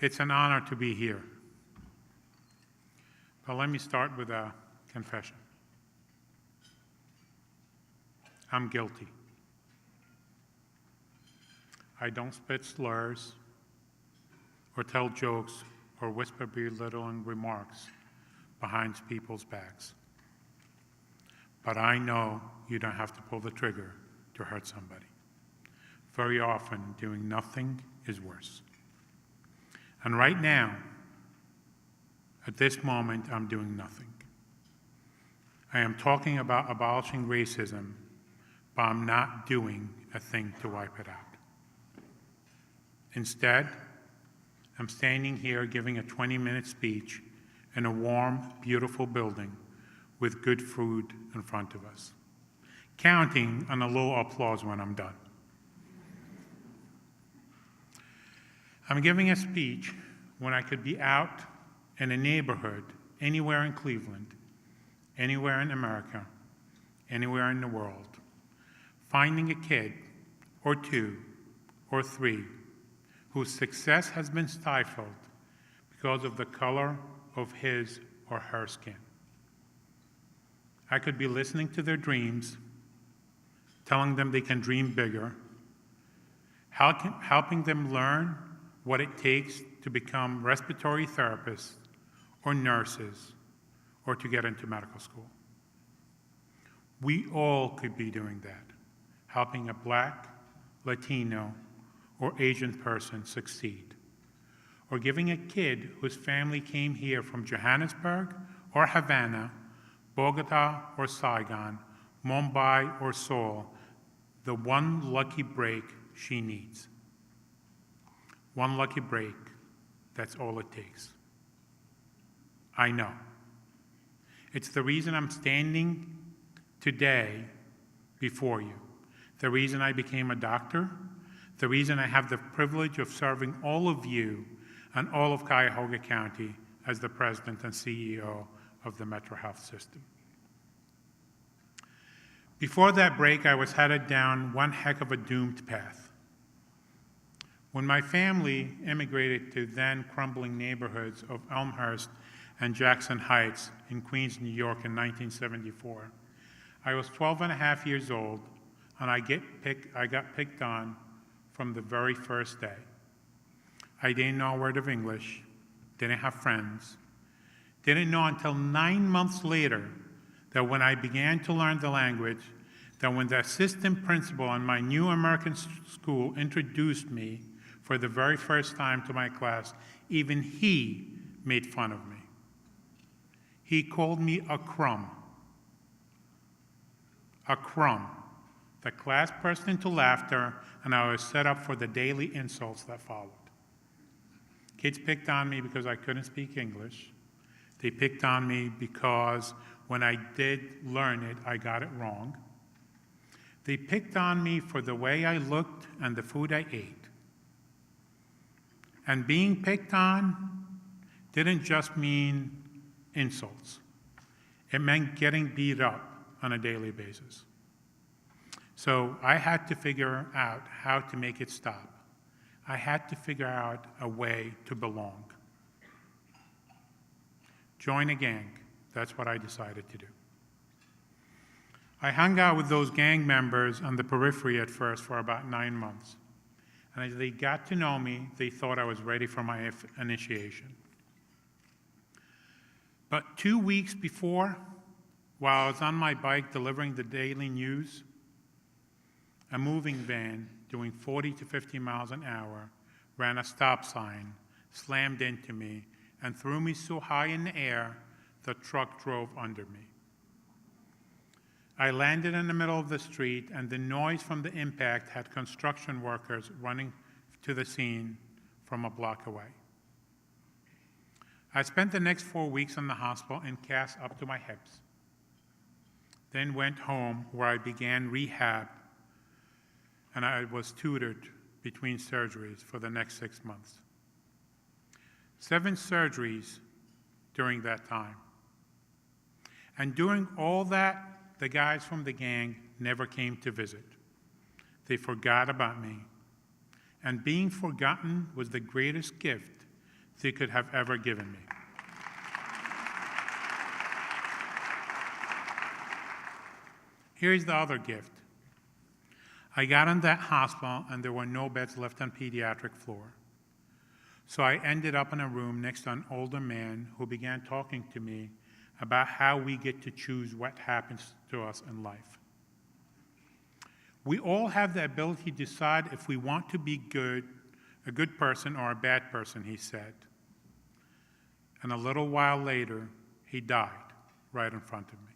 It's an honor to be here. But let me start with a confession. I'm guilty. I don't spit slurs or tell jokes or whisper belittling remarks behind people's backs. But I know you don't have to pull the trigger to hurt somebody. Very often, doing nothing is worse. And right now, at this moment, I'm doing nothing. I am talking about abolishing racism, but I'm not doing a thing to wipe it out. Instead, I'm standing here giving a 20-minute speech in a warm, beautiful building with good food in front of us, counting on a little applause when I'm done. I'm giving a speech when I could be out in a neighborhood, anywhere in Cleveland, anywhere in America, anywhere in the world, finding a kid, or two, or three, whose success has been stifled because of the color of his or her skin. I could be listening to their dreams, telling them they can dream bigger, helping them learn what it takes to become respiratory therapists or nurses or to get into medical school. We all could be doing that, helping a Black, Latino, or Asian person succeed, or giving a kid whose family came here from Johannesburg or Havana, Bogota or Saigon, Mumbai or Seoul, the one lucky break she needs. One lucky break, that's all it takes. I know. It's the reason I'm standing today before you, the reason I became a doctor, the reason I have the privilege of serving all of you and all of Cuyahoga County as the president and CEO of the Metro Health System. Before that break, I was headed down one heck of a doomed path. When my family immigrated to then crumbling neighborhoods of Elmhurst and Jackson Heights in Queens, New York in 1974, I was 12 and a half years old, and I got picked on from the very first day. I didn't know a word of English, didn't have friends, didn't know until 9 months later that when I began to learn the language, that when the assistant principal in my new American school introduced me for the very first time to my class, even he made fun of me. He called me Akram. Akram. The class burst into laughter, and I was set up for the daily insults that followed. Kids picked on me because I couldn't speak English. They picked on me because when I did learn it, I got it wrong. They picked on me for the way I looked and the food I ate. And being picked on didn't just mean insults. It meant getting beat up on a daily basis. So I had to figure out how to make it stop. I had to figure out a way to belong. Join a gang. That's what I decided to do. I hung out with those gang members on the periphery at first for about 9 months. And as they got to know me, they thought I was ready for my initiation. But 2 weeks before, while I was on my bike delivering the daily news, a moving van doing 40 to 50 miles an hour ran a stop sign, slammed into me, and threw me so high in the air, the truck drove under me. I landed in the middle of the street, and the noise from the impact had construction workers running to the scene from a block away. I spent the next 4 weeks in the hospital in casts up to my hips, then went home where I began rehab, and I was tutored between surgeries for the next 6 months. 7 surgeries during that time. And during all that, the guys from the gang never came to visit. They forgot about me. And being forgotten was the greatest gift they could have ever given me. Here's the other gift. I got in that hospital and there were no beds left on pediatric floor. So I ended up in a room next to an older man who began talking to me about how we get to choose what happens to us in life. We all have the ability to decide if we want to be good, a good person or a bad person, he said. And a little while later, he died right in front of me.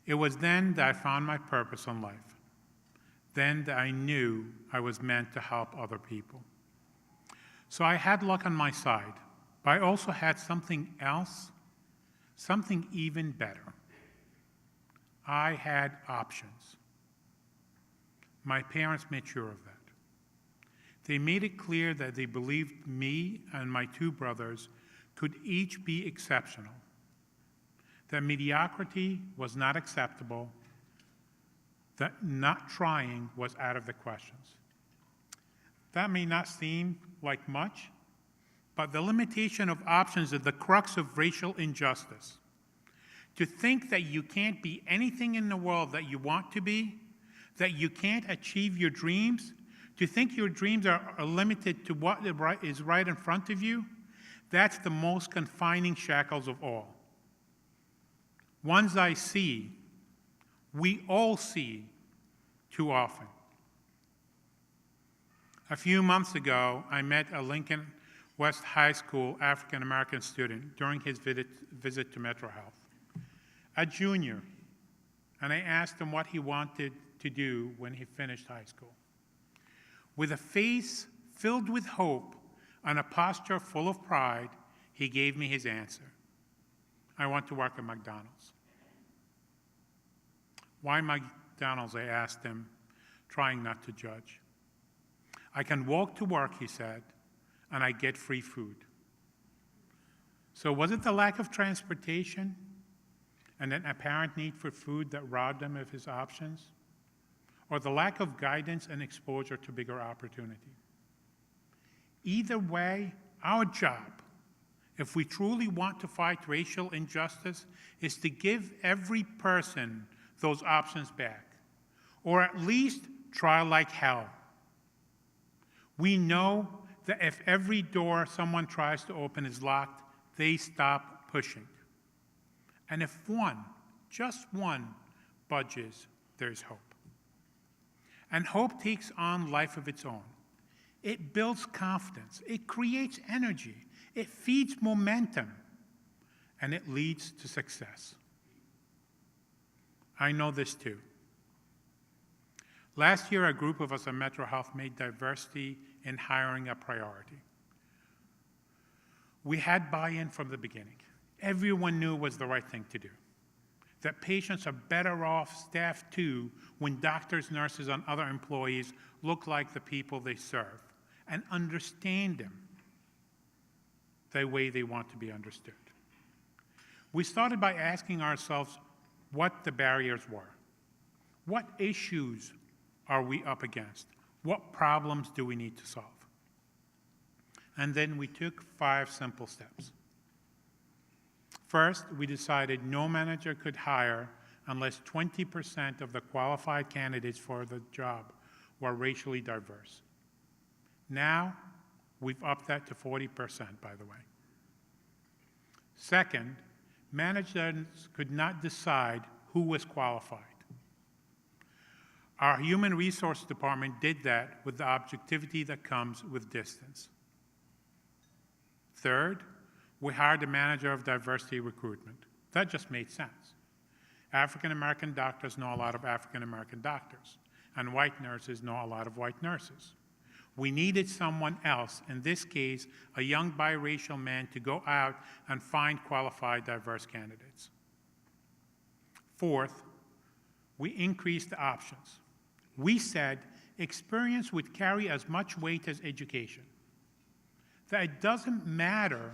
It was then that I found my purpose in life. Then that I knew I was meant to help other people. So I had luck on my side, but I also had something else, something even better. I had options. My parents made sure of that. They made it clear that they believed me and my two brothers could each be exceptional, that mediocrity was not acceptable, that not trying was out of the questions. That may not seem like much, but the limitation of options is the crux of racial injustice. To think that you can't be anything in the world that you want to be, that you can't achieve your dreams, to think your dreams are limited to what is right in front of you, that's the most confining shackles of all. Ones I see, we all see too often. A few months ago, I met a Lincoln West High School African-American student during his visit to Metro Health, a junior, and I asked him what he wanted to do when he finished high school. With a face filled with hope and a posture full of pride, he gave me his answer. I want to work at McDonald's. Why McDonald's? I asked him, trying not to judge. I can walk to work, he said, and I get free food. So was it the lack of transportation and an apparent need for food that robbed him of his options? Or the lack of guidance and exposure to bigger opportunity? Either way, our job, if we truly want to fight racial injustice, is to give every person those options back, or at least try like hell. We know that if every door someone tries to open is locked, they stop pushing. And if one, just one, budges, there's hope. And hope takes on life of its own. It builds confidence, it creates energy, it feeds momentum, and it leads to success. I know this too. Last year, a group of us at Metro Health made diversity in hiring a priority. We had buy-in from the beginning. Everyone knew it was the right thing to do. That patients are better off staffed too when doctors, nurses, and other employees look like the people they serve and understand them the way they want to be understood. We started by asking ourselves what the barriers were. What issues are we up against? What problems do we need to solve? And then we took 5 simple steps. First, we decided no manager could hire unless 20% of the qualified candidates for the job were racially diverse. Now, we've upped that to 40%, by the way. Second, managers could not decide who was qualified. Our human resource department did that with the objectivity that comes with distance. Third, we hired a manager of diversity recruitment. That just made sense. African-American doctors know a lot of African-American doctors, and white nurses know a lot of white nurses. We needed someone else, in this case, a young biracial man, to go out and find qualified diverse candidates. Fourth, we increased the options. We said experience would carry as much weight as education. That it doesn't matter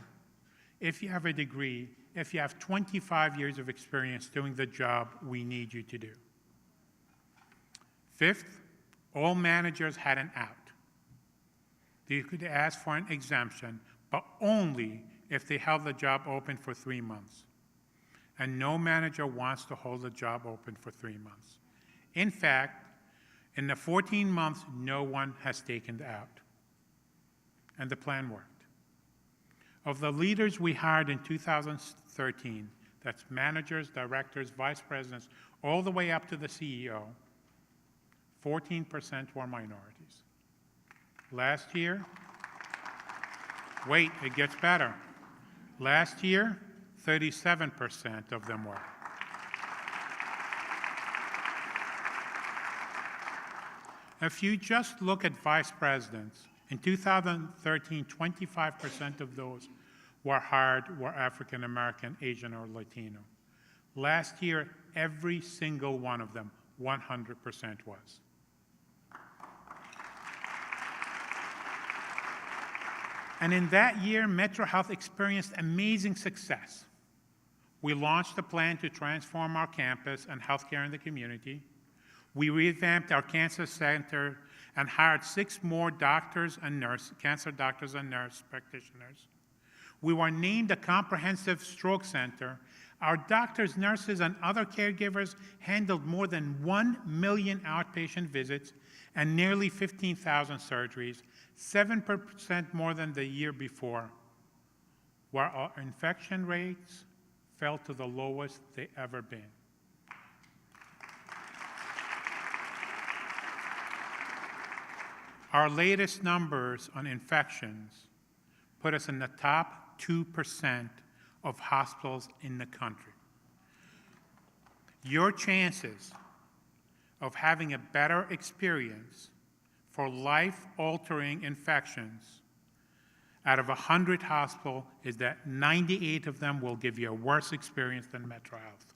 if you have a degree, if you have 25 years of experience doing the job we need you to do. Fifth, all managers had an out. They could ask for an exemption, but only if they held the job open for 3 months. And no manager wants to hold a job open for 3 months. In fact, in the 14 months, no one has taken it out. And the plan worked. Of the leaders we hired in 2013, that's managers, directors, vice presidents, all the way up to the CEO, 14% were minorities. Last year, wait, it gets better. Last year, 37% of them were. If you just look at vice presidents, in 2013, 25% of those were hired were African American, Asian, or Latino. Last year, every single one of them, 100% was. And in that year, Metro Health experienced amazing success. We launched a plan to transform our campus and healthcare in the community. We revamped our cancer center and hired 6 more doctors and cancer doctors and nurse practitioners. We were named a comprehensive stroke center. Our doctors, nurses, and other caregivers handled more than 1 million outpatient visits and nearly 15,000 surgeries, 7% more than the year before, where our infection rates fell to the lowest they ever been. Our latest numbers on infections put us in the top 2% of hospitals in the country. Your chances of having a better experience for life-altering infections out of 100 hospitals is that 98 of them will give you a worse experience than Metro Health.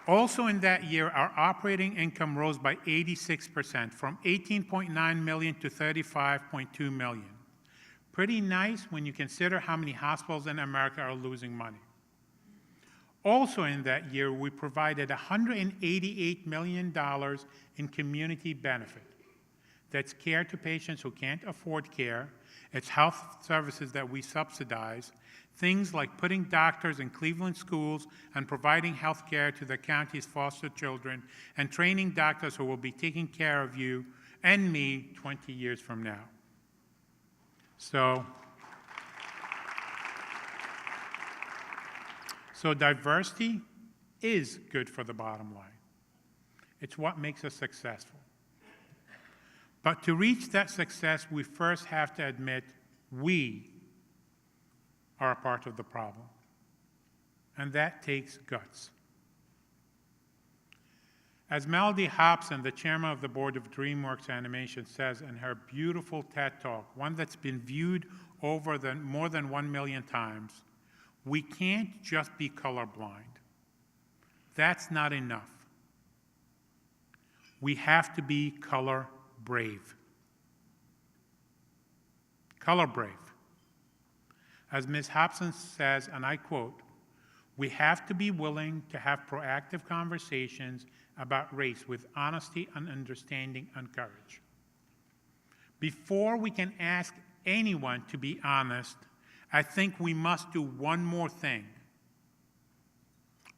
Also in that year, our operating income rose by 86%, from $18.9 million to $35.2 million. Pretty nice when you consider how many hospitals in America are losing money. Also in that year, we provided $188 million in community benefit. That's care to patients who can't afford care. It's health services that we subsidize. Things like putting doctors in Cleveland schools and providing health care to the county's foster children, and training doctors who will be taking care of you and me 20 years from now. So diversity is good for the bottom line. It's what makes us successful. But to reach that success, we first have to admit we are a part of the problem. And that takes guts. As Melody Hobson, the chairman of the board of DreamWorks Animation, says in her beautiful TED Talk, one that's been viewed over more than 1 million times, we can't just be colorblind. That's not enough. We have to be color brave. Color brave. As Ms. Hobson says, and I quote, "We have to be willing to have proactive conversations about race with honesty and understanding and courage. Before we can ask anyone to be honest, I think we must do one more thing.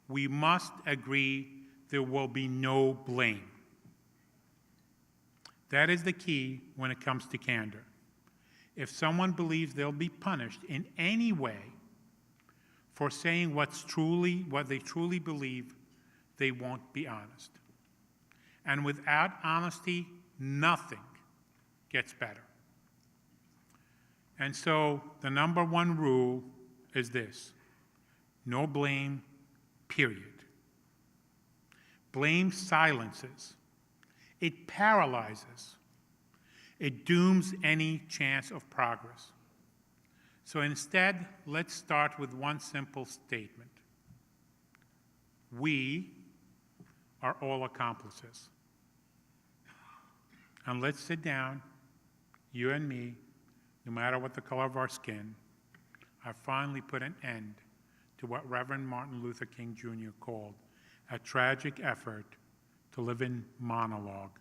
We must agree there will be no blame. That is the key when it comes to candor. If someone believes they'll be punished in any way for saying what they truly believe, they won't be honest. And without honesty, nothing gets better. And so the number one rule is this: no blame, period. Blame silences. It paralyzes. It dooms any chance of progress. So instead, let's start with one simple statement. We are all accomplices. And let's sit down, you and me, no matter what the color of our skin, I finally put an end to what Reverend Martin Luther King Jr. called a tragic effort to live in monologue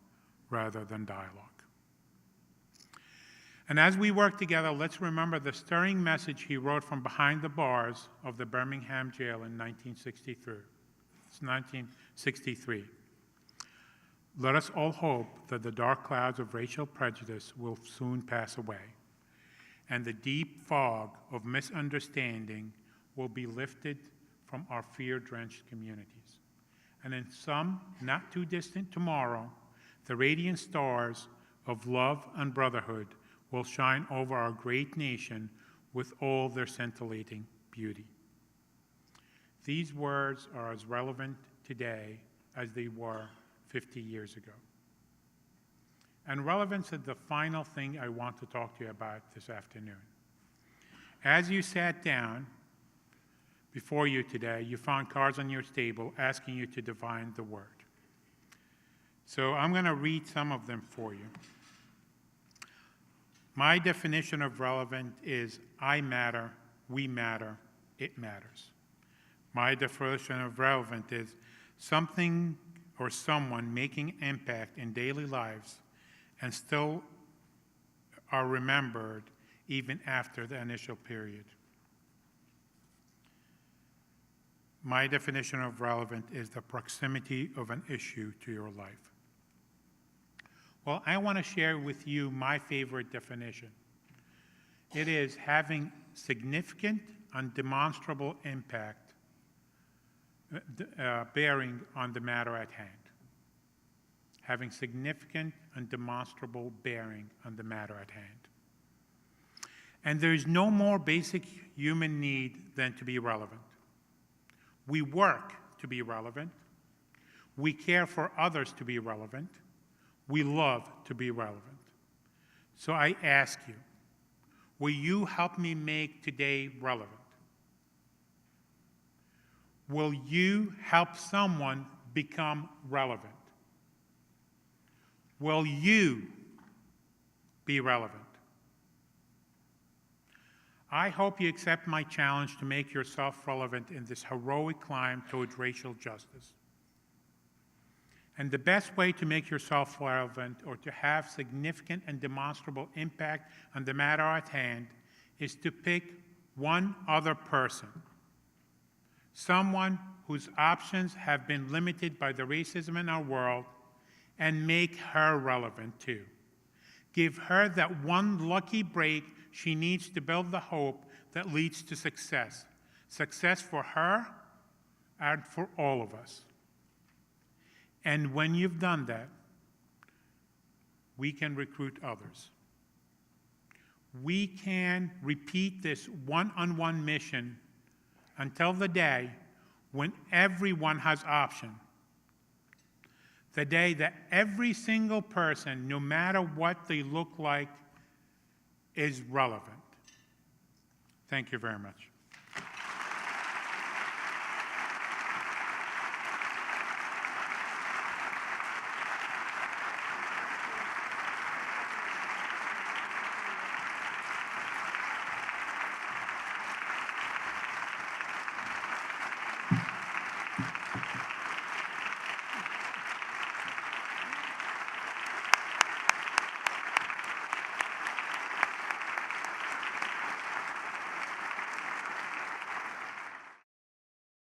rather than dialogue. And as we work together, let's remember the stirring message he wrote from behind the bars of the Birmingham jail in 1963. It's 1963. Let us all hope that the dark clouds of racial prejudice will soon pass away, and the deep fog of misunderstanding will be lifted from our fear-drenched communities. And in some not too distant tomorrow, the radiant stars of love and brotherhood will shine over our great nation with all their scintillating beauty. These words are as relevant today as they were 50 years ago. And relevance is the final thing I want to talk to you about this afternoon. As you sat down before you today, you found cards on your table asking you to define the word. So I'm going to read some of them for you. My definition of relevant is I matter, we matter, it matters. My definition of relevant is something or someone making impact in daily lives and still are remembered even after the initial period. My definition of relevant is the proximity of an issue to your life. Well, I want to share with you my favorite definition. It is having significant and demonstrable impact bearing on the matter at hand. Having significant and demonstrable bearing on the matter at hand. And there is no more basic human need than to be relevant. We work to be relevant. We care for others to be relevant. We love to be relevant. So I ask you, will you help me make today relevant? Will you help someone become relevant? Will you be relevant? I hope you accept my challenge to make yourself relevant in this heroic climb towards racial justice. And the best way to make yourself relevant or to have significant and demonstrable impact on the matter at hand is to pick one other person, someone whose options have been limited by the racism in our world, and make her relevant too. Give her that one lucky break she needs to build the hope that leads to success. Success for her and for all of us. And when you've done that, we can recruit others. We can repeat this one-on-one mission until the day when everyone has option. The day that every single person, no matter what they look like, is relevant. Thank you very much.